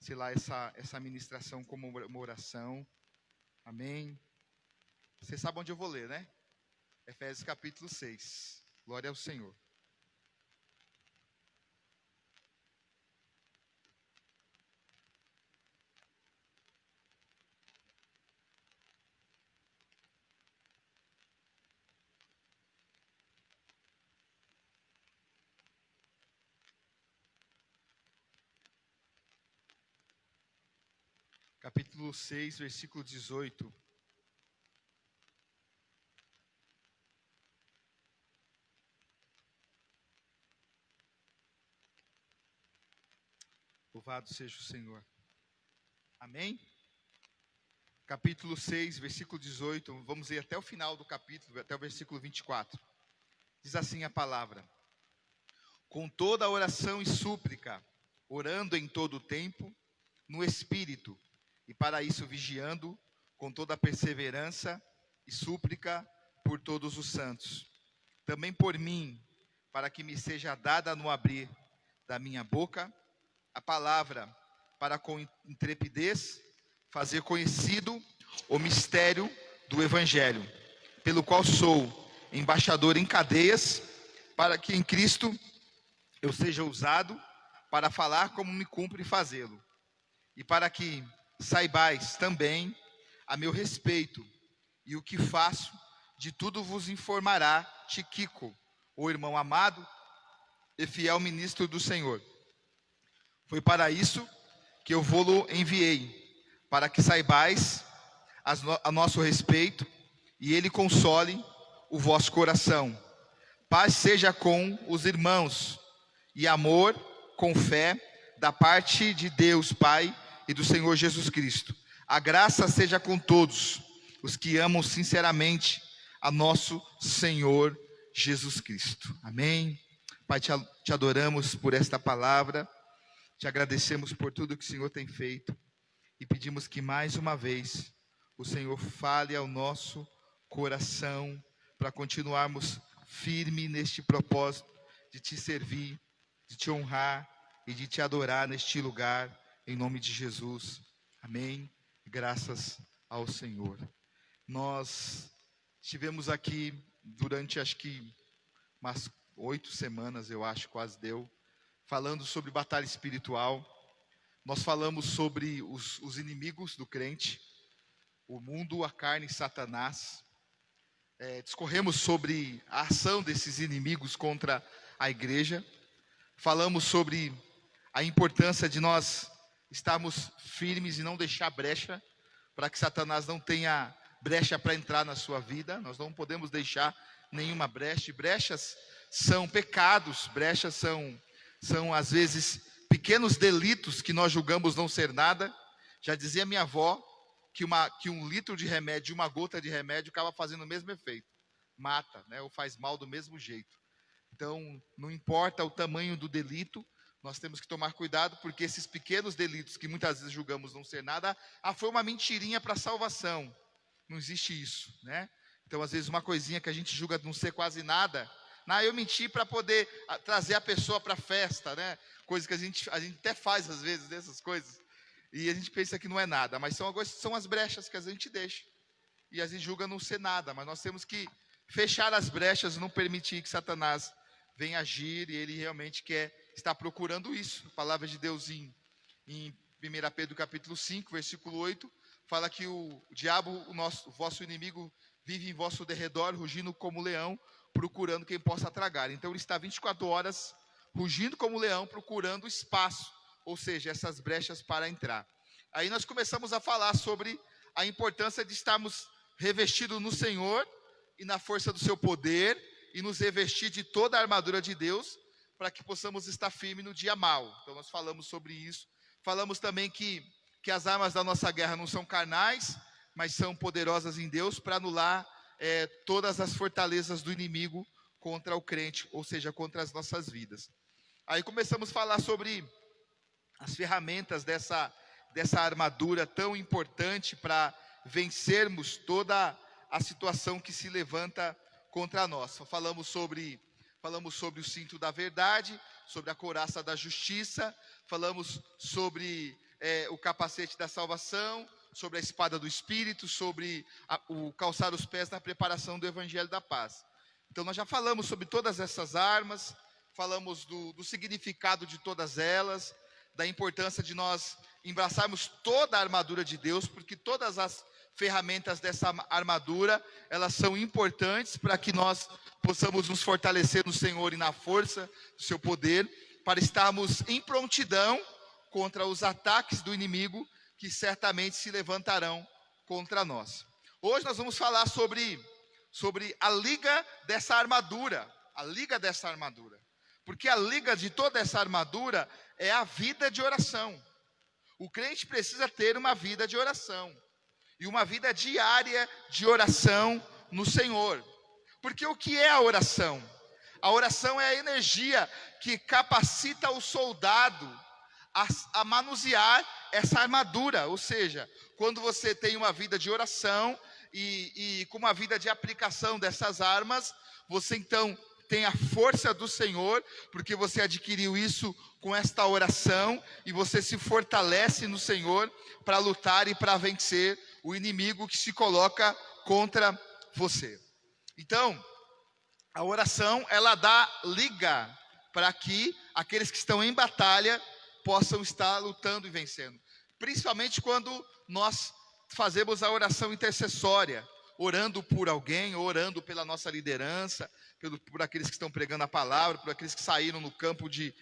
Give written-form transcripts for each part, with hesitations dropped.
selar essa ministração como uma oração. Amém. Você sabe onde eu vou ler, né? Efésios capítulo 6. Glória ao Senhor. Capítulo 6, versículo 18. Louvado seja o Senhor. Amém? Capítulo 6, versículo 18. Vamos ir até o final do capítulo, até o versículo 24. Diz assim a palavra: com toda a oração e súplica, orando em todo o tempo, no Espírito, e para isso vigiando, com toda a perseverança e súplica por todos os santos. Também por mim, para que me seja dada no abrir da minha boca a palavra, para com intrepidez fazer conhecido o mistério do Evangelho, pelo qual sou embaixador em cadeias, para que em Cristo eu seja usado para falar como me cumpre fazê-lo, e para que saibais também a meu respeito, e o que faço, de tudo vos informará Tíquico, o irmão amado e fiel ministro do Senhor. Foi para isso que eu vou-lo enviei, para que saibais a nosso respeito, e ele console o vosso coração. Paz seja com os irmãos, e amor com fé, da parte de Deus Pai e do Senhor Jesus Cristo. A graça seja com todos os que amam sinceramente a nosso Senhor Jesus Cristo. Amém. Pai, te adoramos por esta palavra, te agradecemos por tudo que o Senhor tem feito, e pedimos que mais uma vez o Senhor fale ao nosso coração, para continuarmos firmes neste propósito de te servir, de te honrar e de te adorar neste lugar, em nome de Jesus. Amém. Graças ao Senhor. Nós estivemos aqui durante, acho que umas 8 semanas, eu acho, quase deu, falando sobre batalha espiritual. Nós falamos sobre os inimigos do crente, o mundo, a carne e Satanás. Discorremos sobre a ação desses inimigos contra a igreja. Falamos sobre a importância de nós estarmos firmes e não deixar brecha, para que Satanás não tenha brecha para entrar na sua vida. Nós não podemos deixar nenhuma brecha. Brechas são pecados, brechas são às vezes pequenos delitos que nós julgamos não ser nada. Já dizia minha avó que 1 litro de remédio, 1 gota de remédio, acaba fazendo o mesmo efeito. Mata, né? Ou faz mal do mesmo jeito. Então, não importa o tamanho do delito, nós temos que tomar cuidado, porque esses pequenos delitos que muitas vezes julgamos não ser nada, foi uma mentirinha para a salvação. Não existe isso, né? Então, às vezes, uma coisinha que a gente julga não ser quase nada, eu menti para poder trazer a pessoa para a festa, né? Coisa que a gente até faz às vezes, dessas coisas, e a gente pensa que não é nada, mas são as brechas que a gente deixa, e a gente julga não ser nada, mas nós temos que fechar as brechas e não permitir que Satanás venha agir, e ele realmente está procurando isso. A palavra de Deus em 1 Pedro capítulo 5, versículo 8, fala que o diabo, o vosso inimigo, vive em vosso derredor, rugindo como leão, procurando quem possa tragar. Então ele está 24 horas rugindo como leão, procurando espaço, ou seja, essas brechas para entrar. Aí nós começamos a falar sobre a importância de estarmos revestidos no Senhor e na força do seu poder, e nos revestir de toda a armadura de Deus, para que possamos estar firmes no dia mau. Então nós falamos sobre isso. Falamos também que as armas da nossa guerra não são carnais, mas são poderosas em Deus para anular todas as fortalezas do inimigo contra o crente, ou seja, contra as nossas vidas. Aí começamos a falar sobre as ferramentas dessa armadura tão importante para vencermos toda a situação que se levanta contra nós. Falamos sobre o cinto da verdade, sobre a couraça da justiça, falamos sobre o capacete da salvação, sobre a espada do Espírito, sobre o calçar os pés na preparação do Evangelho da Paz. Então nós já falamos sobre todas essas armas, falamos do significado de todas elas, da importância de nós embraçarmos toda a armadura de Deus, porque todas as ferramentas dessa armadura, elas são importantes para que nós possamos nos fortalecer no Senhor e na força do seu poder, para estarmos em prontidão contra os ataques do inimigo, que certamente se levantarão contra nós. Hoje nós vamos falar sobre a liga dessa armadura, porque a liga de toda essa armadura é a vida de oração. O crente precisa ter uma vida de oração, e uma vida diária de oração no Senhor. Porque o que é a oração? A oração é a energia que capacita o soldado a manusear essa armadura. Ou seja, quando você tem uma vida de oração e com uma vida de aplicação dessas armas, você então tem a força do Senhor, porque você adquiriu isso com esta oração, e você se fortalece no Senhor para lutar e para vencer o inimigo que se coloca contra você. Então, a oração, ela dá liga para que aqueles que estão em batalha possam estar lutando e vencendo. Principalmente quando nós fazemos a oração intercessória, orando por alguém, orando pela nossa liderança, por aqueles que estão pregando a palavra, por aqueles que saíram no campo de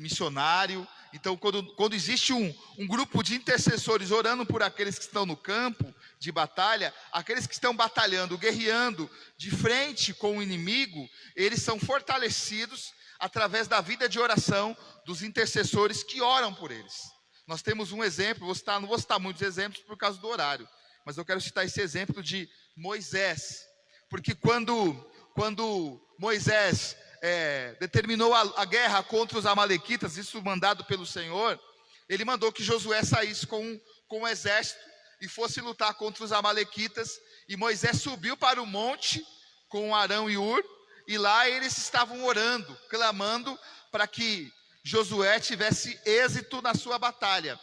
missionário. Então, quando existe um grupo de intercessores orando por aqueles que estão no campo de batalha, aqueles que estão batalhando, guerreando de frente com o inimigo, eles são fortalecidos através da vida de oração dos intercessores que oram por eles. Nós temos um exemplo, não vou citar muitos exemplos por causa do horário, mas eu quero citar esse exemplo de Moisés, porque quando Moisés determinou a guerra contra os amalequitas, isso mandado pelo Senhor, ele mandou que Josué saísse com o exército e fosse lutar contra os amalequitas, e Moisés subiu para o monte com Arão e Hur, e lá eles estavam orando, clamando para que Josué tivesse êxito na sua batalha.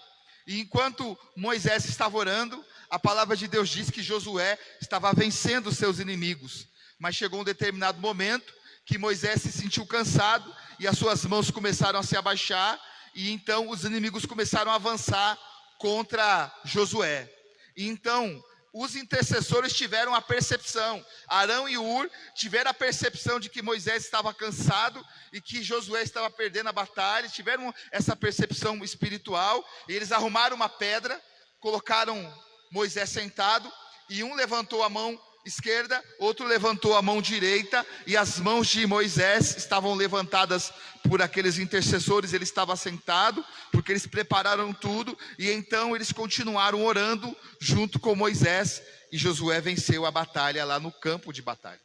E enquanto Moisés estava orando, a palavra de Deus diz que Josué estava vencendo os seus inimigos. Mas chegou um determinado momento que Moisés se sentiu cansado e as suas mãos começaram a se abaixar, e então os inimigos começaram a avançar contra Josué. E então os intercessores tiveram a percepção, Arão e Hur tiveram a percepção de que Moisés estava cansado e que Josué estava perdendo a batalha, tiveram essa percepção espiritual, e eles arrumaram uma pedra, colocaram Moisés sentado, e um levantou a mão esquerda, outro levantou a mão direita, e as mãos de Moisés estavam levantadas por aqueles intercessores. Ele estava sentado, porque eles prepararam tudo, e então eles continuaram orando junto com Moisés, e Josué venceu a batalha lá no campo de batalha.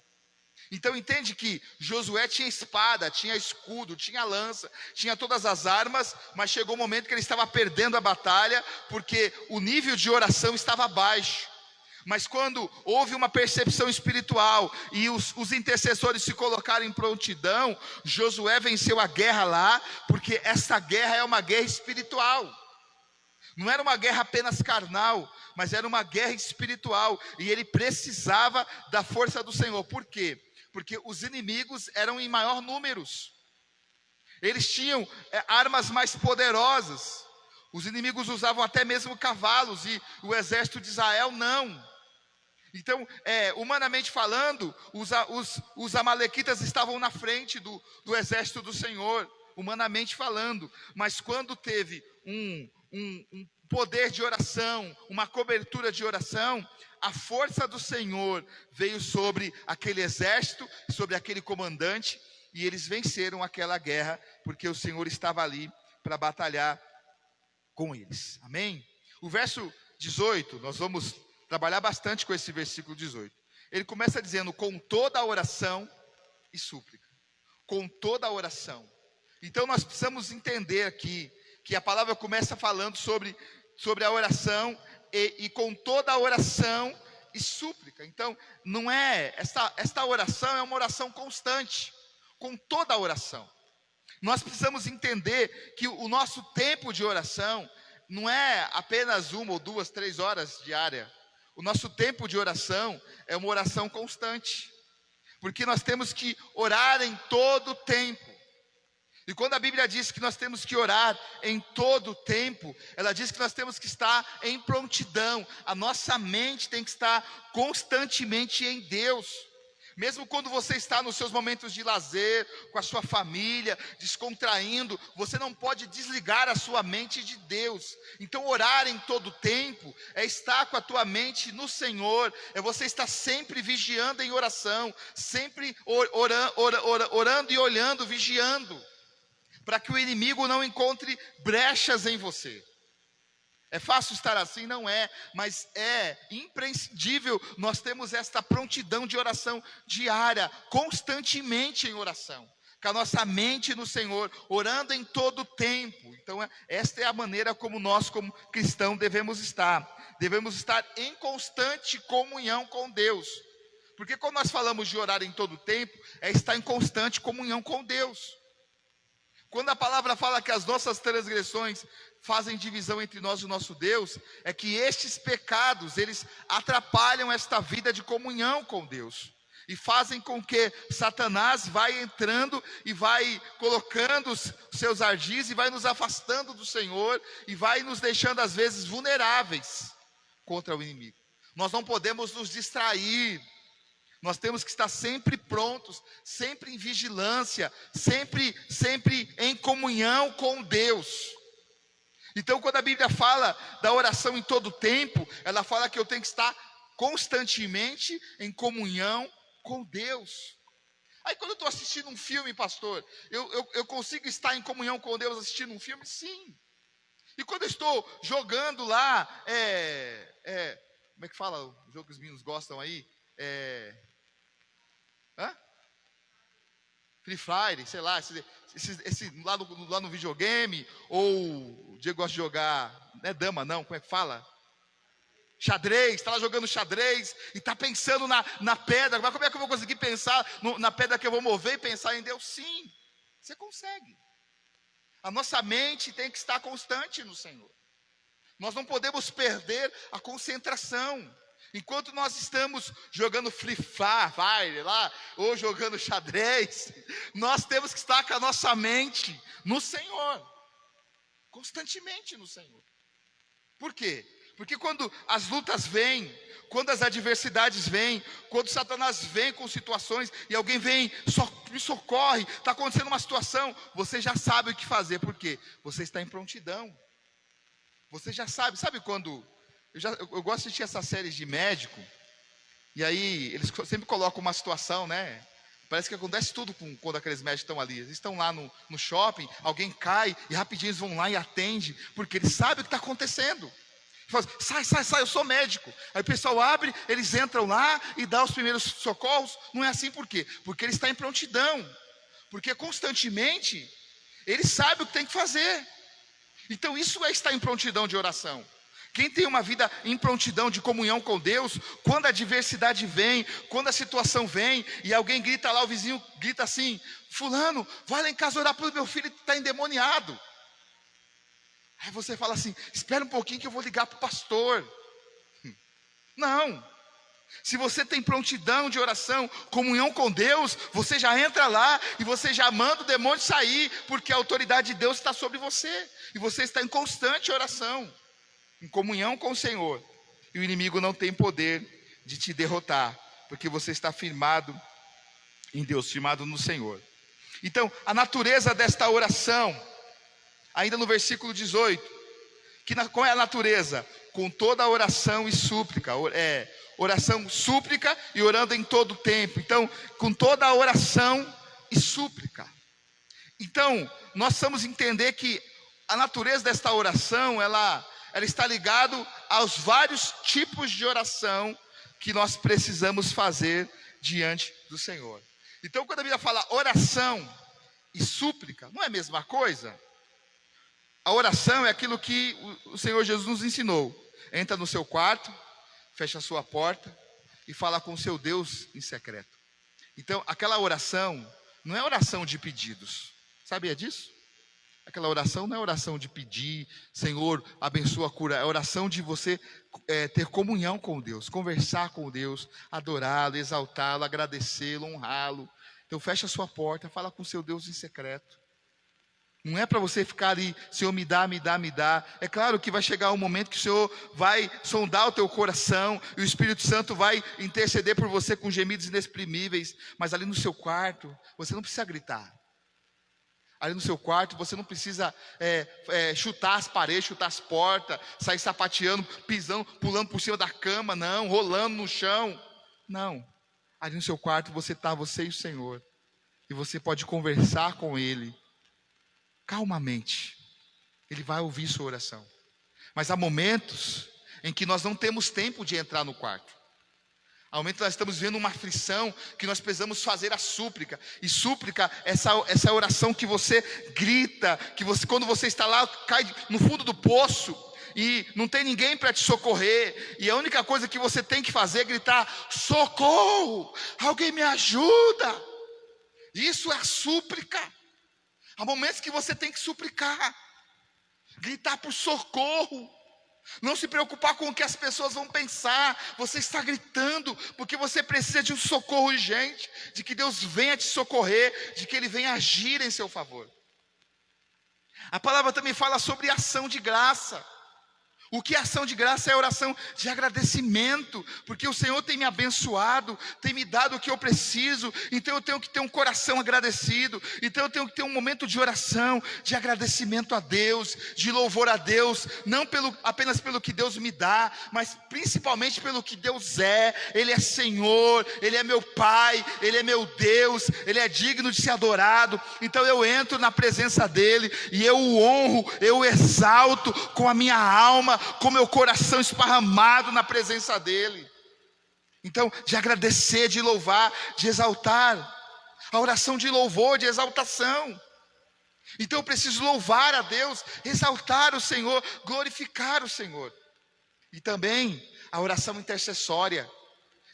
Então entende que Josué tinha espada, tinha escudo, tinha lança, tinha todas as armas, mas chegou um momento que ele estava perdendo a batalha, porque o nível de oração estava baixo. Mas quando houve uma percepção espiritual e os intercessores se colocaram em prontidão, Josué venceu a guerra lá, porque essa guerra é uma guerra espiritual. Não era uma guerra apenas carnal, mas era uma guerra espiritual, e ele precisava da força do Senhor. Por quê? Porque os inimigos eram em maior números, eles tinham armas mais poderosas. Os inimigos usavam até mesmo cavalos, e o exército de Israel não. Então, humanamente falando, os amalequitas estavam na frente do exército do Senhor, humanamente falando. Mas quando teve um poder de oração, uma cobertura de oração, a força do Senhor veio sobre aquele exército, sobre aquele comandante, e eles venceram aquela guerra, porque o Senhor estava ali para batalhar com eles. Amém? O verso 18, nós vamos trabalhar bastante com esse versículo 18. Ele começa dizendo: com toda a oração e súplica. Com toda a oração. Então nós precisamos entender aqui que a palavra começa falando sobre a oração e com toda a oração e súplica. Então não é esta oração é uma oração constante, com toda a oração. Nós precisamos entender que o nosso tempo de oração não é apenas 1 ou 2, 3 horas diária. O nosso tempo de oração é uma oração constante, porque nós temos que orar em todo o tempo. E quando a Bíblia diz que nós temos que orar em todo o tempo, ela diz que nós temos que estar em prontidão. A nossa mente tem que estar constantemente em Deus. Mesmo quando você está nos seus momentos de lazer, com a sua família, descontraindo, você não pode desligar a sua mente de Deus. Então orar em todo tempo é estar com a tua mente no Senhor, é você estar sempre vigiando em oração, sempre orando e olhando, vigiando, para que o inimigo não encontre brechas em você. É fácil estar assim? Não é, mas é imprescindível nós temos esta prontidão de oração diária, constantemente em oração, com a nossa mente no Senhor, orando em todo o tempo. Então esta é a maneira como nós como cristãos devemos estar em constante comunhão com Deus, porque quando nós falamos de orar em todo o tempo, é estar em constante comunhão com Deus. Quando a palavra fala que as nossas transgressões fazem divisão entre nós e o nosso Deus, é que estes pecados, eles atrapalham esta vida de comunhão com Deus, e fazem com que Satanás vai entrando e vai colocando os seus ardis, e vai nos afastando do Senhor, e vai nos deixando às vezes vulneráveis contra o inimigo. Nós não podemos nos distrair. Nós temos que estar sempre prontos, sempre em vigilância, sempre em comunhão com Deus. Então, quando a Bíblia fala da oração em todo tempo, ela fala que eu tenho que estar constantemente em comunhão com Deus. Aí quando eu estou assistindo um filme, pastor, eu consigo estar em comunhão com Deus assistindo um filme? Sim. E quando eu estou jogando lá, como é que fala o jogo que os meninos gostam aí? Free Fire, sei lá, esse lá no videogame, ou o Diego gosta de jogar, não é dama não, como é que fala? Xadrez, está lá jogando xadrez, e está pensando na pedra, mas como é que eu vou conseguir pensar na pedra que eu vou mover e pensar em Deus? Sim, você consegue. A nossa mente tem que estar constante no Senhor. Nós não podemos perder a concentração. Enquanto nós estamos jogando Free Fire lá, ou jogando xadrez, nós temos que estar com a nossa mente no Senhor, constantemente no Senhor. Por quê? Porque quando as lutas vêm, quando as adversidades vêm, quando Satanás vem com situações, e alguém vem, me socorre, está acontecendo uma situação, você já sabe o que fazer. Por quê? Você está em prontidão. Você já sabe quando... Eu gosto de assistir essas séries de médico, e aí eles sempre colocam uma situação, né? Parece que acontece tudo quando aqueles médicos estão ali. Eles estão lá no shopping, alguém cai, e rapidinho eles vão lá e atendem, porque eles sabem o que está acontecendo. Fala, sai, eu sou médico. Aí o pessoal abre, eles entram lá e dão os primeiros socorros. Não é assim por quê? Porque ele está em prontidão. Porque constantemente, ele sabe o que tem que fazer. Então isso é estar em prontidão de oração. Quem tem uma vida em prontidão de comunhão com Deus, quando a adversidade vem, quando a situação vem, e alguém grita lá, o vizinho grita assim: fulano, vai lá em casa orar pelo meu filho que está endemoniado. Aí você fala assim: espera um pouquinho que eu vou ligar para o pastor. Não. Se você tem prontidão de oração, comunhão com Deus, você já entra lá e você já manda o demônio sair, porque a autoridade de Deus está sobre você, e você está em constante oração, em comunhão com o Senhor, e o inimigo não tem poder de te derrotar, porque você está firmado em Deus, firmado no Senhor. Então, a natureza desta oração, ainda no versículo 18, qual é a natureza? Com toda a oração e súplica, oração, súplica e orando em todo o tempo. Então, com toda a oração e súplica. Então, nós precisamos entender que a natureza desta oração, ela está ligada aos vários tipos de oração que nós precisamos fazer diante do Senhor. Então, quando a Bíblia fala oração e súplica, não é a mesma coisa? A oração é aquilo que o Senhor Jesus nos ensinou. Entra no seu quarto, fecha a sua porta e fala com o seu Deus em secreto. Então, aquela oração não é oração de pedidos. Sabia disso? Aquela oração não é oração de pedir, Senhor, abençoa a cura. É oração de você ter comunhão com Deus, conversar com Deus, adorá-lo, exaltá-lo, agradecê-lo, honrá-lo. Então fecha a sua porta, fala com o seu Deus em secreto. Não é para você ficar ali, Senhor, me dá, me dá, me dá. É claro que vai chegar um momento que o Senhor vai sondar o teu coração, e o Espírito Santo vai interceder por você com gemidos inexprimíveis. Mas ali no seu quarto, você não precisa gritar. Ali no seu quarto, você não precisa chutar as paredes, chutar as portas, sair sapateando, pisando, pulando por cima da cama, não, rolando no chão. Não. Ali no seu quarto você e o Senhor. E você pode conversar com Ele calmamente. Ele vai ouvir sua oração. Mas há momentos em que nós não temos tempo de entrar no quarto. Há momentos que nós estamos vivendo uma aflição, que nós precisamos fazer a súplica. E súplica, essa oração que você grita, que você, quando você está lá, cai no fundo do poço, e não tem ninguém para te socorrer, e a única coisa que você tem que fazer é gritar: socorro, alguém me ajuda. Isso é a súplica. Há momentos que você tem que suplicar, gritar por socorro. Não se preocupar com o que as pessoas vão pensar. Você está gritando porque você precisa de um socorro urgente, de que Deus venha te socorrer, de que Ele venha agir em seu favor. A palavra também fala sobre ação de graça. O que é ação de graça? É oração de agradecimento, porque o Senhor tem me abençoado, tem me dado o que eu preciso, então eu tenho que ter um coração agradecido, então eu tenho que ter um momento de oração, de agradecimento a Deus, de louvor a Deus, não apenas pelo que Deus me dá, mas principalmente pelo que Deus é. Ele é Senhor, Ele é meu Pai, Ele é meu Deus, Ele é digno de ser adorado. Então eu entro na presença dEle, e eu o honro, eu o exalto com a minha alma, com meu coração esparramado na presença dEle. Então, de agradecer, de louvar, de exaltar. A oração de louvor, de exaltação. Então eu preciso louvar a Deus, exaltar o Senhor, glorificar o Senhor. E também a oração intercessória,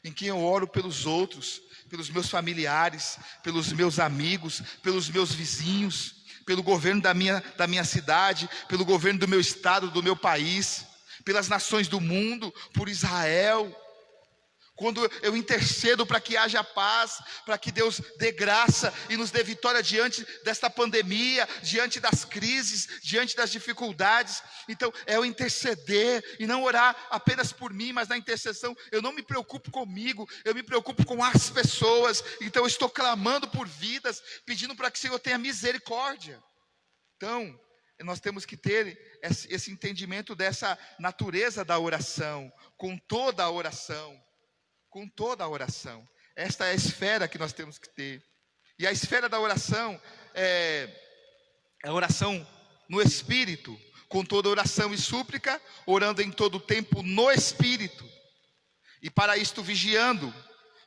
em que eu oro pelos outros, pelos meus familiares, pelos meus amigos, pelos meus vizinhos, pelo governo da minha cidade, pelo governo do meu estado, do meu país, pelas nações do mundo, por Israel. Quando eu intercedo para que haja paz, para que Deus dê graça e nos dê vitória diante desta pandemia, diante das crises, diante das dificuldades. Então é o interceder e não orar apenas por mim, mas na intercessão eu não me preocupo comigo, eu me preocupo com as pessoas. Então eu estou clamando por vidas, pedindo para que o Senhor tenha misericórdia. Então nós temos que ter esse entendimento dessa natureza da oração, com toda a oração. Com toda a oração. Esta é a esfera que nós temos que ter. E a esfera da oração é a oração no Espírito, com toda oração e súplica, orando em todo o tempo no Espírito. E para isto vigiando,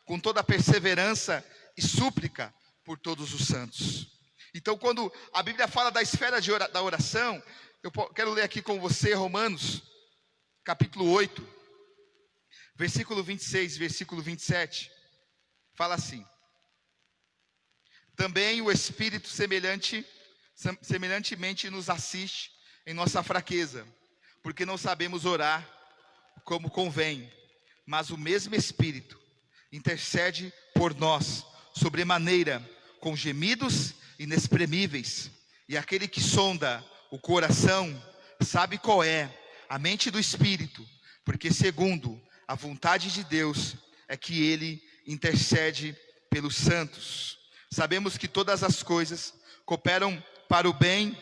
com toda perseverança e súplica por todos os santos. Então, quando a Bíblia fala da esfera da oração, eu quero ler aqui com você Romanos, capítulo 8. Versículo 26, versículo 27, fala assim: também o Espírito semelhantemente nos assiste em nossa fraqueza, porque não sabemos orar como convém, mas o mesmo Espírito intercede por nós, sobremaneira, com gemidos inexprimíveis, e aquele que sonda o coração, sabe qual é a mente do Espírito, porque segundo a vontade de Deus é que Ele intercede pelos santos. Sabemos que todas as coisas cooperam para o bem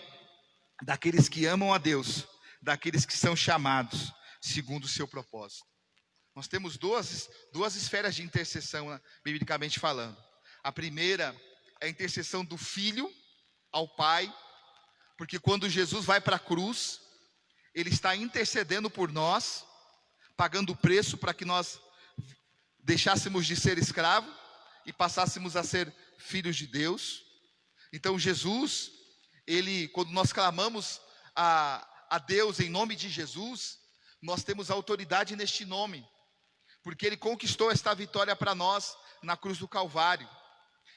daqueles que amam a Deus, daqueles que são chamados segundo o seu propósito. Nós temos duas esferas de intercessão, biblicamente falando. A primeira é a intercessão do Filho ao Pai, porque quando Jesus vai para a cruz, Ele está intercedendo por nós, pagando o preço para que nós deixássemos de ser escravos e passássemos a ser filhos de Deus. Então Jesus, quando nós clamamos a Deus em nome de Jesus, nós temos autoridade neste nome, porque Ele conquistou esta vitória para nós na cruz do Calvário.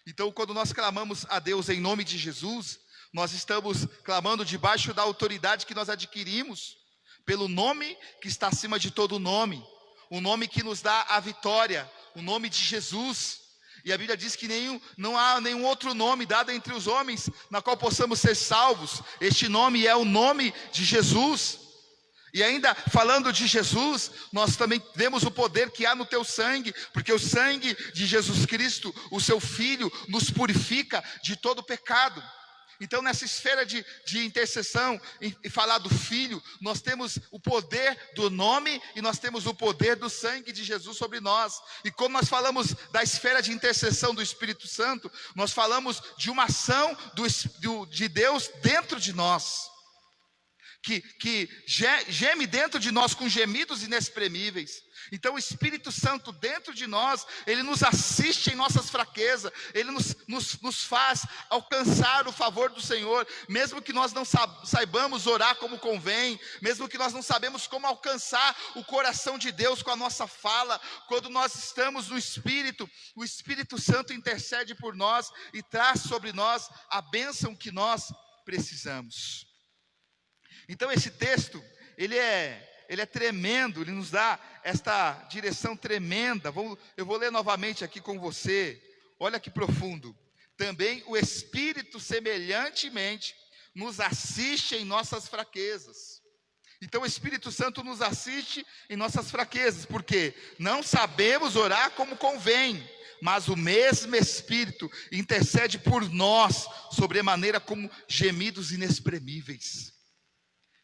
Então quando nós clamamos a Deus em nome de Jesus, Nós estamos clamando debaixo da autoridade que nós adquirimos, pelo nome que está acima de todo nome, o nome que nos dá a vitória, o nome de Jesus. E a Bíblia diz que não há nenhum outro nome dado entre os homens, na qual possamos ser salvos. Este nome é o nome de Jesus. E ainda falando de Jesus, nós também vemos o poder que há no teu sangue, porque o sangue de Jesus Cristo, o seu Filho, nos purifica de todo pecado. Então nessa esfera de intercessão, e falar do Filho, nós temos o poder do nome e nós temos o poder do sangue de Jesus sobre nós. E quando nós falamos da esfera de intercessão do Espírito Santo, nós falamos de uma ação de Deus dentro de nós, que geme dentro de nós com gemidos inexprimíveis. Então o Espírito Santo dentro de nós, ele nos assiste em nossas fraquezas, ele nos faz alcançar o favor do Senhor, mesmo que nós não saibamos orar como convém, mesmo que nós não sabemos como alcançar o coração de Deus com a nossa fala. Quando nós estamos no Espírito, o Espírito Santo intercede por nós e traz sobre nós a bênção que nós precisamos. Então esse texto, ele é tremendo, ele nos dá esta direção tremenda. Eu vou ler novamente aqui com você, olha que profundo. Também o Espírito semelhantemente nos assiste em nossas fraquezas. Então o Espírito Santo nos assiste em nossas fraquezas, porque não sabemos orar como convém, mas o mesmo Espírito intercede por nós, sobremaneira como gemidos inexprimíveis.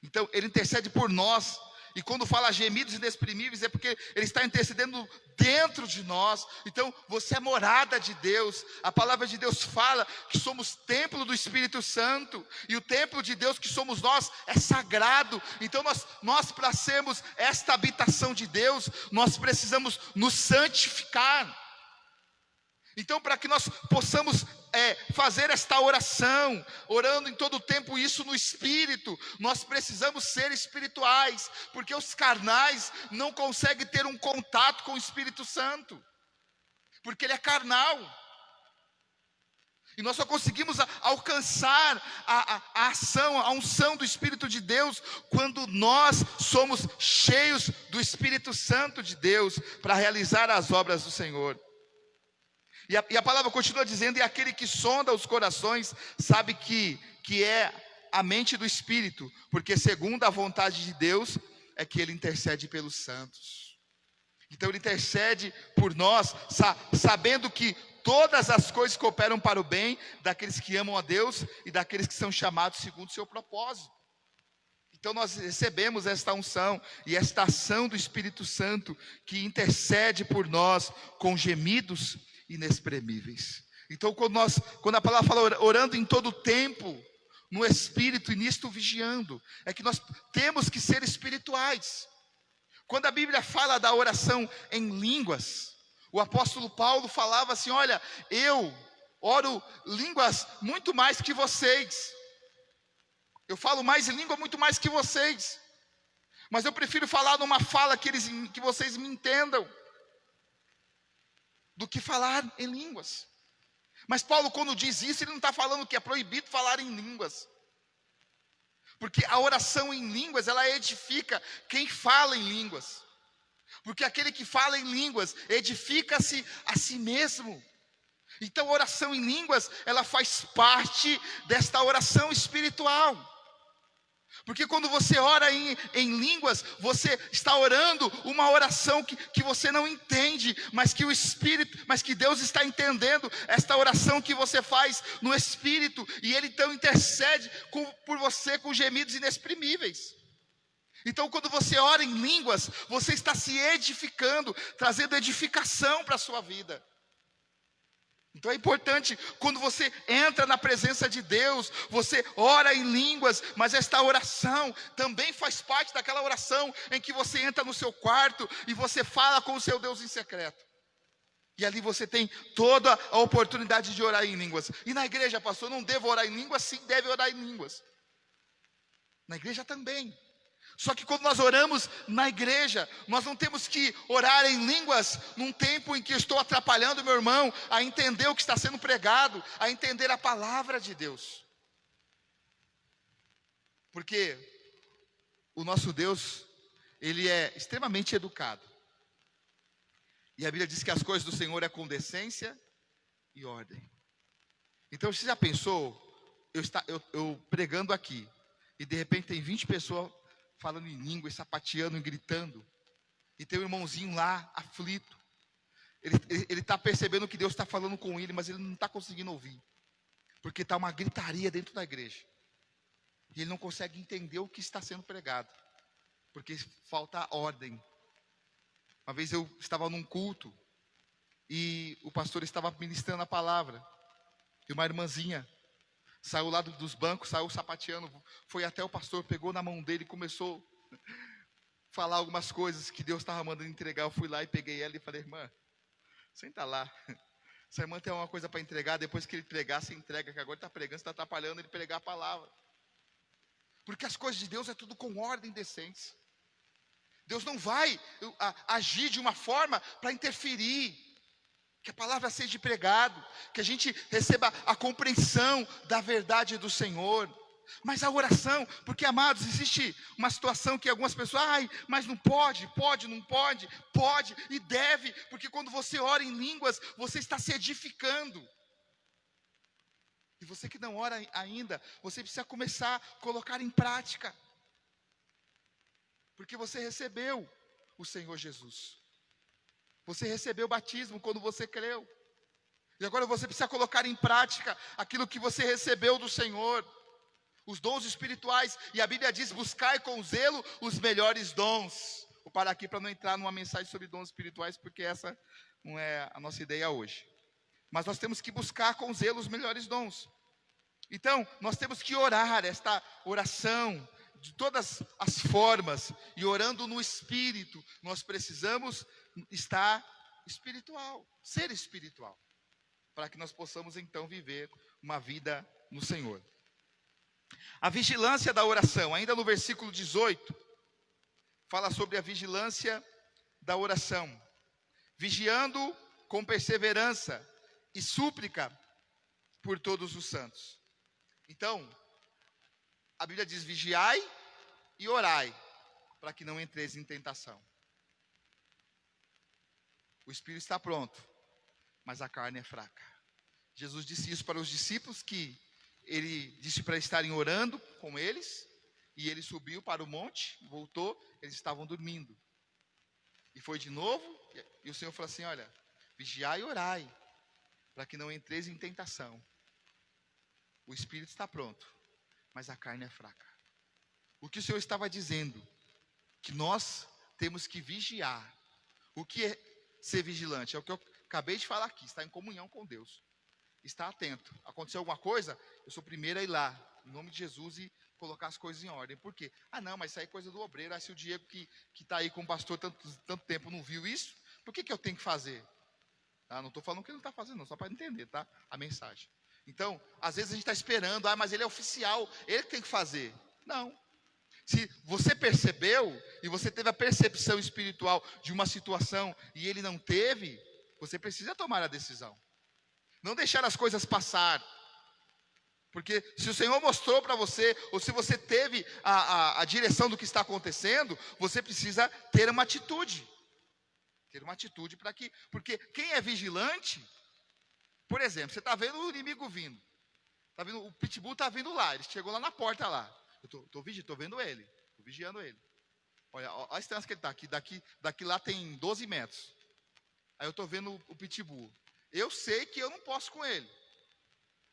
Então ele intercede por nós, e quando fala gemidos inexprimíveis, é porque ele está intercedendo dentro de nós. Então você é morada de Deus. A palavra de Deus fala que somos templo do Espírito Santo, e o templo de Deus que somos nós é sagrado. Então nós para sermos esta habitação de Deus, nós precisamos nos santificar. Então, para que nós possamos fazer esta oração, orando em todo o tempo isso no Espírito, nós precisamos ser espirituais, porque os carnais não conseguem ter um contato com o Espírito Santo, porque ele é carnal. E nós só conseguimos alcançar a ação, a unção do Espírito de Deus, quando nós somos cheios do Espírito Santo de Deus, para realizar as obras do Senhor. E a palavra continua dizendo: e aquele que sonda os corações sabe que é a mente do Espírito, porque segundo a vontade de Deus é que ele intercede pelos santos. Então ele intercede por nós, sabendo que todas as coisas cooperam para o bem daqueles que amam a Deus e daqueles que são chamados segundo o seu propósito. Então nós recebemos esta unção e esta ação do Espírito Santo, que intercede por nós com gemidos inexprimíveis. Então quando a palavra fala orando em todo o tempo no Espírito e nisto vigiando, é que nós temos que ser espirituais. Quando a Bíblia fala da oração em línguas, o apóstolo Paulo falava assim: olha, eu oro línguas muito mais que vocês, eu falo mais em língua muito mais que vocês, mas eu prefiro falar numa fala que vocês me entendam, do que falar em línguas. Mas Paulo, quando diz isso, ele não está falando que é proibido falar em línguas, porque a oração em línguas, ela edifica quem fala em línguas, porque aquele que fala em línguas edifica-se a si mesmo. Então a oração em línguas, ela faz parte desta oração espiritual. Porque quando você ora em línguas, você está orando uma oração que você não entende, mas que o Espírito, mas que Deus está entendendo esta oração que você faz no Espírito, e Ele então intercede por você com gemidos inexprimíveis. Então quando você ora em línguas, você está se edificando, trazendo edificação para a sua vida. Então é importante, quando você entra na presença de Deus, você ora em línguas, mas esta oração também faz parte daquela oração em que você entra no seu quarto e você fala com o seu Deus em secreto. E ali você tem toda a oportunidade de orar em línguas. E na igreja, pastor, não devo orar em línguas? Sim, deve orar em línguas. Na igreja também. Só que quando nós oramos na igreja, nós não temos que orar em línguas num tempo em que eu estou atrapalhando meu irmão a entender o que está sendo pregado, a entender a palavra de Deus. Porque o nosso Deus, ele é extremamente educado. E a Bíblia diz que as coisas do Senhor é com decência e ordem. Então, você já pensou, eu pregando aqui, e de repente tem 20 pessoas falando em língua, e sapateando e gritando, e tem um irmãozinho lá, aflito. Ele está percebendo que Deus está falando com ele, mas ele não está conseguindo ouvir, porque está uma gritaria dentro da igreja, e ele não consegue entender o que está sendo pregado, porque falta ordem. Uma vez eu estava num culto, e o pastor estava ministrando a palavra, e uma irmãzinha saiu lá dos bancos, saiu sapateando, foi até o pastor, pegou na mão dele e começou a falar algumas coisas que Deus estava mandando entregar. Eu fui lá e peguei ela e falei: irmã, senta lá, essa irmã tem uma coisa para entregar, depois que ele pregar, você entrega, que agora ele está pregando, você está atrapalhando ele pregar a palavra. Porque as coisas de Deus é tudo com ordem e decência. Deus não vai agir de uma forma para interferir. Que a palavra seja pregada, que a gente receba a compreensão da verdade do Senhor. Mas a oração, porque, amados, existe uma situação que algumas pessoas, mas não pode, não pode, pode e deve, porque quando você ora em línguas, você está se edificando. E você que não ora ainda, você precisa começar a colocar em prática, porque você recebeu o Senhor Jesus. Você recebeu o batismo quando você creu. E agora você precisa colocar em prática aquilo que você recebeu do Senhor. Os dons espirituais. E a Bíblia diz: buscai com zelo os melhores dons. Vou parar aqui para não entrar numa mensagem sobre dons espirituais, porque essa não é a nossa ideia hoje. Mas nós temos que buscar com zelo os melhores dons. Então, nós temos que orar esta oração de todas as formas, e orando no Espírito. Nós precisamos estar espiritual, ser espiritual, para que nós possamos então viver uma vida no Senhor. A vigilância da oração, ainda no versículo 18, fala sobre a vigilância da oração. Vigiando com perseverança e súplica por todos os santos. Então, a Bíblia diz: vigiai e orai, para que não entreis em tentação. O espírito está pronto, mas a carne é fraca. Jesus disse isso para os discípulos, que ele disse para estarem orando com eles, e ele subiu para o monte, voltou, eles estavam dormindo. E foi de novo, e o Senhor falou assim: olha, vigiai e orai, para que não entreis em tentação. O espírito está pronto, mas a carne é fraca. O que o Senhor estava dizendo? Que nós temos que vigiar. O que é ser vigilante? É o que eu acabei de falar aqui: estar em comunhão com Deus, estar atento. Aconteceu alguma coisa, eu sou o primeiro a ir lá, em nome de Jesus, e colocar as coisas em ordem. Por quê? Não, mas isso aí é coisa do obreiro. Se o Diego que está aí com o pastor tanto tempo não viu isso, por que eu tenho que fazer? Não estou falando que ele não está fazendo, não, só para entender, tá? A mensagem. Então, às vezes a gente está esperando: mas ele é oficial, ele que tem que fazer. Não. Se você percebeu, e você teve a percepção espiritual de uma situação, e ele não teve, você precisa tomar a decisão. Não deixar as coisas passar. Porque se o Senhor mostrou para você, ou se você teve a direção do que está acontecendo, você precisa ter uma atitude. Ter uma atitude para que... Porque quem é vigilante, por exemplo, você está vendo o inimigo vindo. Tá vendo, o pitbull está vindo lá, ele chegou lá na porta lá. Eu estou vendo ele, estou vigiando ele. Olha a distância que ele está aqui. Daqui lá tem 12 metros. Aí eu estou vendo o pitbull. Eu sei que eu não posso com ele.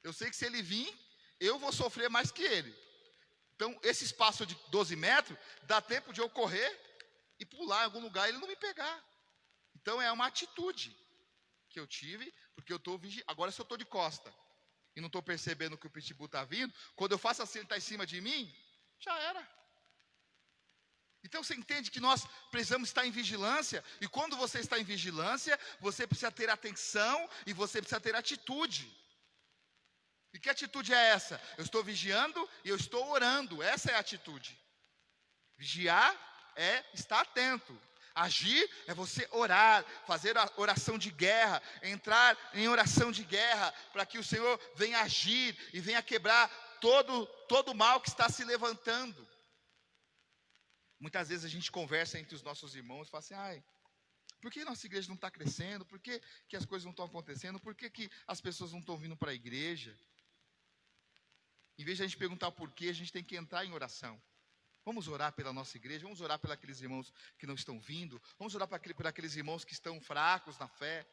Eu sei que se ele vir, eu vou sofrer mais que ele. Então, esse espaço de 12 metros, dá tempo de eu correr e pular em algum lugar e ele não me pegar. Então, é uma atitude que eu tive, porque eu estou vigiando. Agora, se eu estou de costa e não estou percebendo que o pitbull está vindo, quando eu faço assim, ele está em cima de mim, já era. Então você entende que nós precisamos estar em vigilância, e quando você está em vigilância, você precisa ter atenção e você precisa ter atitude. E que atitude é essa? Eu estou vigiando e eu estou orando, essa é a atitude. Vigiar é estar atento. Agir é você orar, fazer a oração de guerra, entrar em oração de guerra, para que o Senhor venha agir e venha quebrar todo mal que está se levantando. Muitas vezes a gente conversa entre os nossos irmãos e fala assim: por que nossa igreja não está crescendo? Por que as coisas não estão acontecendo? Por que as pessoas não estão vindo para a igreja? Em vez de a gente perguntar o porquê, a gente tem que entrar em oração. Vamos orar pela nossa igreja, vamos orar por aqueles irmãos que não estão vindo, vamos orar por aqueles irmãos que estão fracos na fé.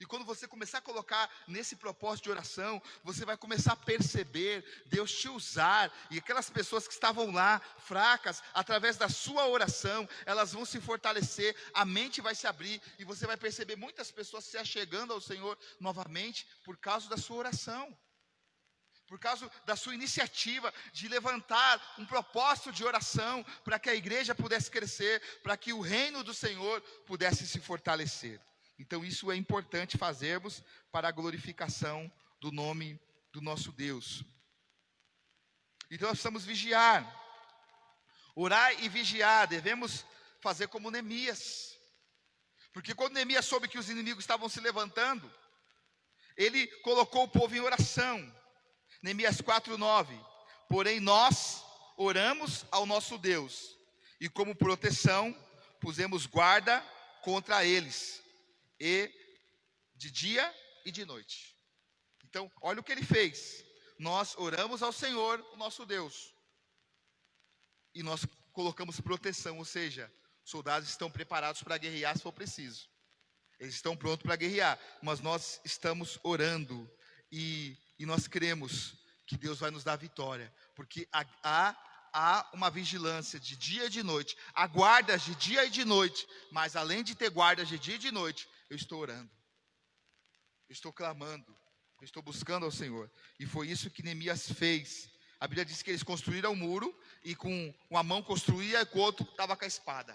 E quando você começar a colocar nesse propósito de oração, você vai começar a perceber Deus te usar, e aquelas pessoas que estavam lá, fracas, através da sua oração, elas vão se fortalecer, a mente vai se abrir, e você vai perceber muitas pessoas se achegando ao Senhor novamente, por causa da sua oração, por causa da sua iniciativa de levantar um propósito de oração, para que a igreja pudesse crescer, para que o reino do Senhor pudesse se fortalecer. Então isso é importante fazermos para a glorificação do nome do nosso Deus. Então nós precisamos vigiar, orar e vigiar. Devemos fazer como Neemias, porque quando Neemias soube que os inimigos estavam se levantando, ele colocou o povo em oração. Neemias 4:9. Porém nós oramos ao nosso Deus, e como proteção pusemos guarda contra eles, e de dia e de noite. Então, olha o que ele fez. Nós oramos ao Senhor, o nosso Deus, e nós colocamos proteção, ou seja, soldados estão preparados para guerrear se for preciso. Eles estão prontos para guerrear, mas nós estamos orando, e nós cremos que Deus vai nos dar vitória, porque há uma vigilância de dia e de noite, há guardas de dia e de noite, mas além de ter guardas de dia e de noite, eu estou orando, eu estou clamando, eu estou buscando ao Senhor. E foi isso que Neemias fez. A Bíblia diz que eles construíram o muro, e com uma mão construía e com o outro estava com a espada.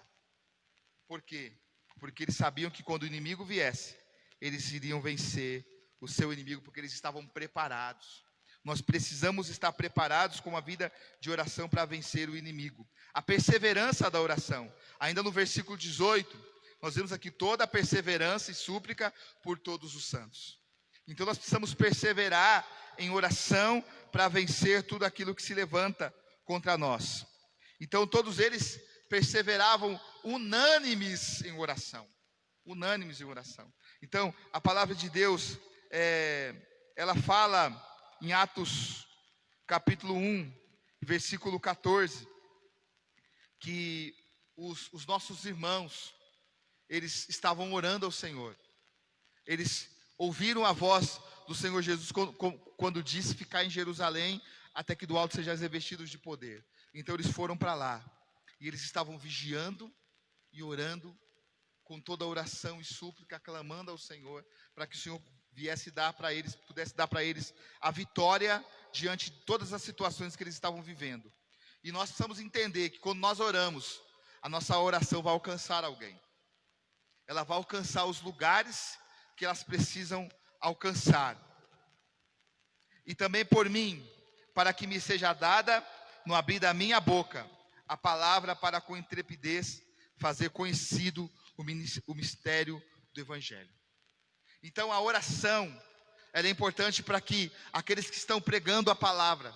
Por quê? Porque eles sabiam que quando o inimigo viesse, eles iriam vencer o seu inimigo, porque eles estavam preparados. Nós precisamos estar preparados com uma vida de oração para vencer o inimigo. A perseverança da oração. Ainda no versículo 18, nós vemos aqui toda a perseverança e súplica por todos os santos. Então nós precisamos perseverar em oração para vencer tudo aquilo que se levanta contra nós. Então todos eles perseveravam unânimes em oração. Unânimes em oração. Então a palavra de Deus, ela fala em Atos capítulo 1, versículo 14, que os nossos irmãos, eles estavam orando ao Senhor. Eles ouviram a voz do Senhor Jesus quando disse ficar em Jerusalém até que do alto sejais revestidos de poder. Então eles foram para lá, e eles estavam vigiando e orando com toda a oração e súplica, clamando ao Senhor, para que o Senhor pudesse dar para eles a vitória diante de todas as situações que eles estavam vivendo. E nós precisamos entender que quando nós oramos, a nossa oração vai alcançar alguém. Ela vai alcançar os lugares que elas precisam alcançar. E também por mim, para que me seja dada, no abrir da minha boca, a palavra para com intrepidez fazer conhecido o mistério do Evangelho. Então a oração, ela é importante para que aqueles que estão pregando a palavra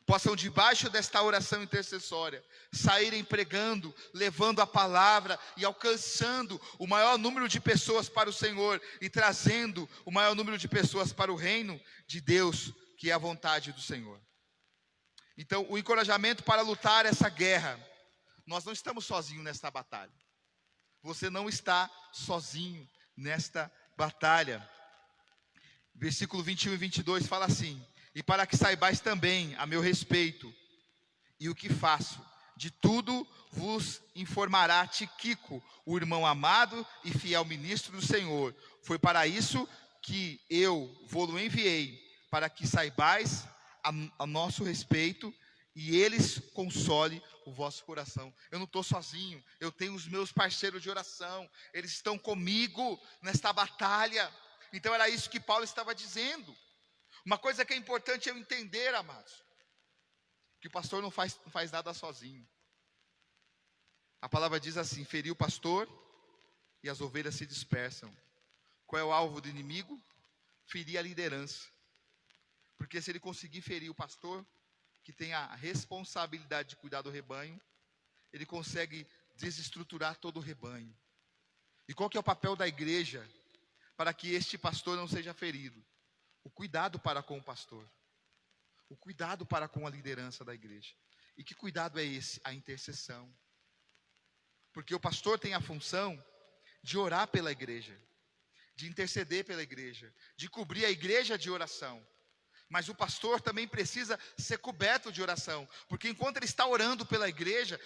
possam, debaixo desta oração intercessória, saírem pregando, levando a palavra e alcançando o maior número de pessoas para o Senhor, e trazendo o maior número de pessoas para o reino de Deus, que é a vontade do Senhor. Então o encorajamento para lutar essa guerra: nós não estamos sozinhos nesta batalha. Você não está sozinho nesta batalha. Versículo 21 e 22 fala assim: e para que saibais também a meu respeito e o que faço, de tudo vos informará Tíquico, o irmão amado e fiel ministro do Senhor. Foi para isso que eu vou-lo enviei, para que saibais a nosso respeito, e eles console o vosso coração. Eu não estou sozinho, eu tenho os meus parceiros de oração, eles estão comigo nesta batalha. Então era isso que Paulo estava dizendo. Uma coisa que é importante eu entender, amados, que o pastor não faz nada sozinho. A palavra diz assim: feriu o pastor e as ovelhas se dispersam. Qual é o alvo do inimigo? Ferir a liderança. Porque se ele conseguir ferir o pastor, que tem a responsabilidade de cuidar do rebanho, ele consegue desestruturar todo o rebanho. E qual que é o papel da igreja para que este pastor não seja ferido? O cuidado para com o pastor. O cuidado para com a liderança da igreja. E que cuidado é esse? A intercessão. Porque o pastor tem a função de orar pela igreja, de interceder pela igreja, de cobrir a igreja de oração. Mas o pastor também precisa ser coberto de oração, porque enquanto ele está orando pela igreja,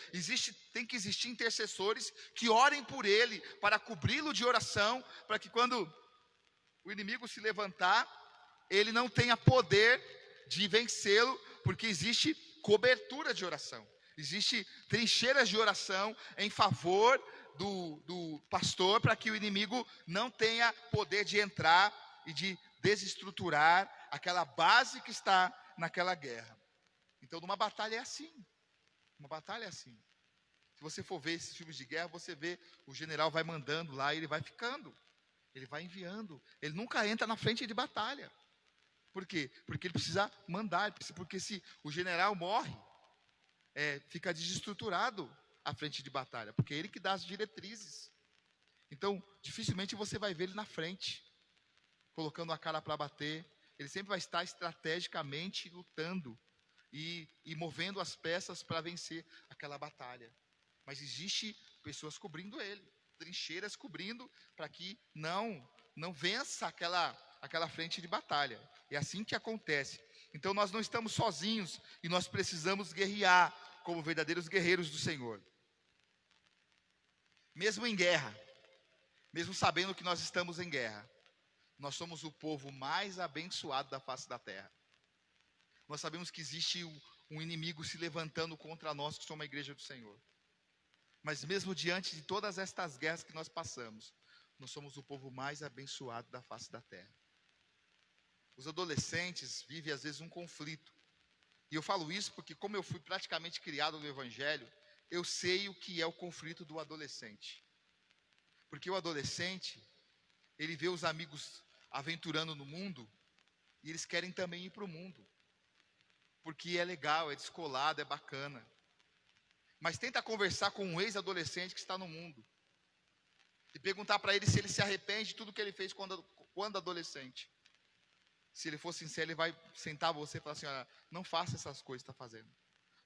tem que existir intercessores que orem por ele, para cobri-lo de oração, para que quando o inimigo se levantar, ele não tenha poder de vencê-lo, porque existe cobertura de oração, existe trincheiras de oração em favor do pastor, para que o inimigo não tenha poder de entrar e de desestruturar aquela base que está naquela guerra. Então, numa batalha é assim. Uma batalha é assim. Se você for ver esses filmes de guerra, você vê o general vai mandando lá e ele vai ficando. Ele vai enviando. Ele nunca entra na frente de batalha. Por quê? Porque ele precisa mandar. Porque se o general morre, fica desestruturado a frente de batalha. Porque é ele que dá as diretrizes. Então, dificilmente você vai ver ele na frente, colocando a cara para bater. Ele sempre vai estar estrategicamente lutando e movendo as peças para vencer aquela batalha. Mas existe pessoas cobrindo ele, trincheiras cobrindo, para que não vença aquela frente de batalha. É assim que acontece. Então nós não estamos sozinhos e nós precisamos guerrear como verdadeiros guerreiros do Senhor. Mesmo em guerra, mesmo sabendo que nós estamos em guerra, nós somos o povo mais abençoado da face da terra. Nós sabemos que existe um inimigo se levantando contra nós, que somos a igreja do Senhor. Mas mesmo diante de todas estas guerras que nós passamos, nós somos o povo mais abençoado da face da terra. Os adolescentes vivem às vezes um conflito. E eu falo isso porque, como eu fui praticamente criado no Evangelho, eu sei o que é o conflito do adolescente. Porque o adolescente, ele vê os amigos aventurando no mundo, e eles querem também ir para o mundo, porque é legal, é descolado, é bacana. Mas tenta conversar com um ex-adolescente que está no mundo, e perguntar para ele se ele se arrepende de tudo que ele fez quando adolescente. Se ele for sincero, ele vai sentar você e falar assim: olha, não faça essas coisas que está fazendo,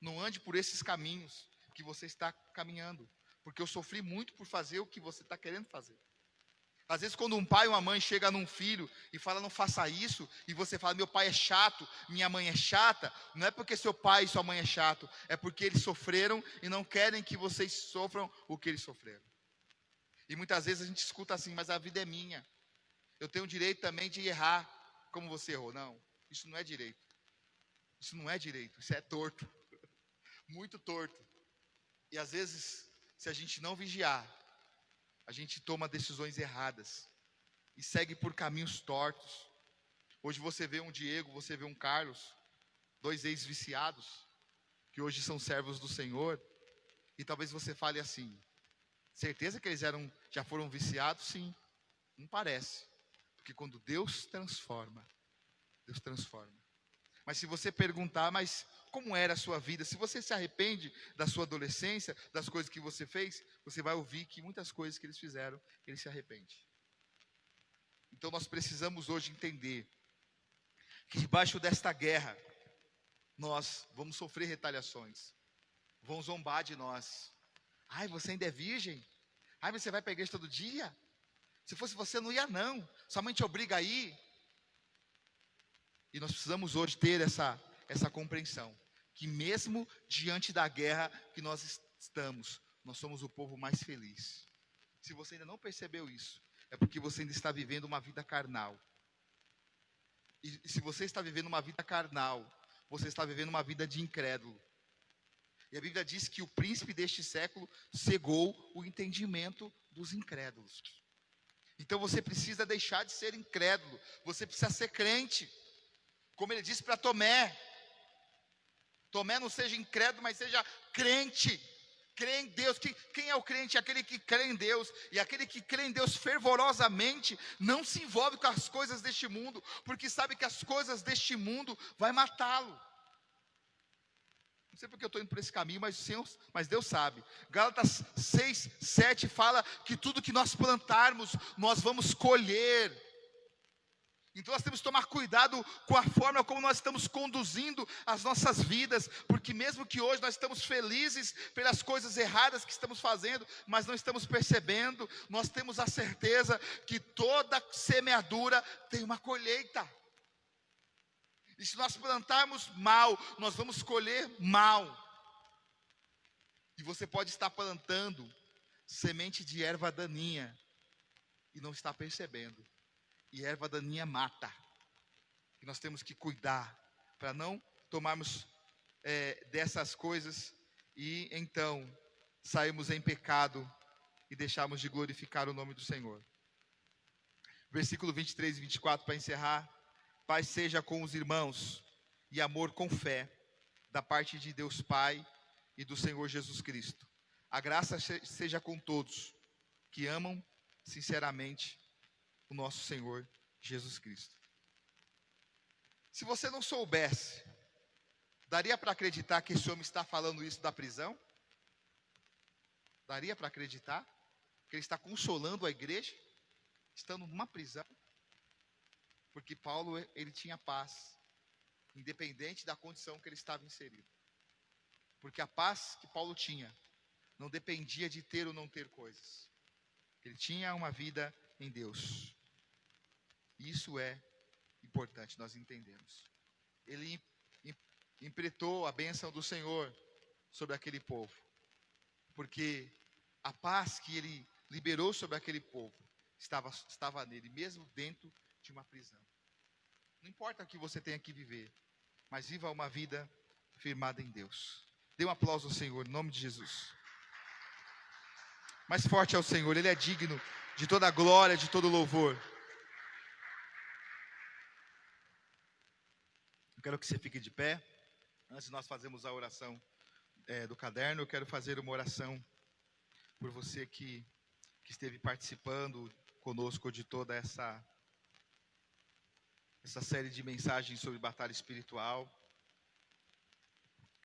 não ande por esses caminhos que você está caminhando, porque eu sofri muito por fazer o que você está querendo fazer. Às vezes quando um pai ou uma mãe chega num filho e fala não faça isso, e você fala meu pai é chato, minha mãe é chata, não é porque seu pai e sua mãe é chato, é porque eles sofreram e não querem que vocês sofram o que eles sofreram. E muitas vezes a gente escuta assim: mas a vida é minha, eu tenho o direito também de errar como você errou. Não, isso não é direito. Isso não é direito, isso é torto. Muito torto. E às vezes, se a gente não vigiar, a gente toma decisões erradas e segue por caminhos tortos. Hoje você vê um Diego, você vê um Carlos, dois ex-viciados, que hoje são servos do Senhor, e talvez você fale assim: certeza que eles já foram viciados? Sim, não parece, porque quando Deus transforma. Mas se você perguntar, mas como era a sua vida? Se você se arrepende da sua adolescência, das coisas que você fez, você vai ouvir que muitas coisas que eles fizeram, ele se arrepende. Então nós precisamos hoje entender que debaixo desta guerra, nós vamos sofrer retaliações. Vão zombar de nós. Ai, você ainda é virgem? Ai, você vai para a igreja todo dia? Se fosse você, não ia não. Sua mãe te obriga a ir. E nós precisamos hoje ter essa compreensão, que mesmo diante da guerra que nós estamos, nós somos o povo mais feliz. Se você ainda não percebeu isso, é porque você ainda está vivendo uma vida carnal. E se você está vivendo uma vida carnal, você está vivendo uma vida de incrédulo. E a Bíblia diz que o príncipe deste século cegou o entendimento dos incrédulos. Então você precisa deixar de ser incrédulo, você precisa ser crente. Como ele disse para Tomé: Tomé, não seja incrédulo, mas seja crente. crê em Deus. Quem é o crente? Aquele que crê em Deus. E aquele que crê em Deus fervorosamente não se envolve com as coisas deste mundo, porque sabe que as coisas deste mundo vai matá-lo. Não sei porque eu estou indo por esse caminho, mas Deus sabe. Gálatas 6, 7 fala que tudo que nós plantarmos, nós vamos colher. Então nós temos que tomar cuidado com a forma como nós estamos conduzindo as nossas vidas, porque mesmo que hoje nós estamos felizes pelas coisas erradas que estamos fazendo, mas não estamos percebendo, nós temos a certeza que toda semeadura tem uma colheita. E se nós plantarmos mal, nós vamos colher mal. E você pode estar plantando semente de erva daninha e não está percebendo. E erva daninha mata. E nós temos que cuidar para não tomarmos dessas coisas e então sairmos em pecado e deixarmos de glorificar o nome do Senhor. Versículo 23 e 24 para encerrar. Paz seja com os irmãos e amor com fé, da parte de Deus Pai e do Senhor Jesus Cristo. A graça seja com todos que amam sinceramente o nosso Senhor Jesus Cristo. Se você não soubesse, daria para acreditar que esse homem está falando isso da prisão? Daria para acreditar que ele está consolando a igreja, estando numa prisão? Porque Paulo, ele tinha paz, independente da condição que ele estava inserido. Porque a paz que Paulo tinha não dependia de ter ou não ter coisas. Ele tinha uma vida em Deus. Isso é importante nós entendemos. Ele implementou a bênção do Senhor sobre aquele povo. Porque a paz que ele liberou sobre aquele povo estava nele, mesmo dentro de uma prisão. Não importa o que você tenha que viver, mas viva uma vida firmada em Deus. Dê um aplauso ao Senhor, em nome de Jesus. Mais forte ao Senhor, Ele é digno de toda a glória, de todo louvor. Eu quero que você fique de pé. Antes de nós fazermos a oração do caderno, eu quero fazer uma oração por você que esteve participando conosco de toda essa série de mensagens sobre batalha espiritual.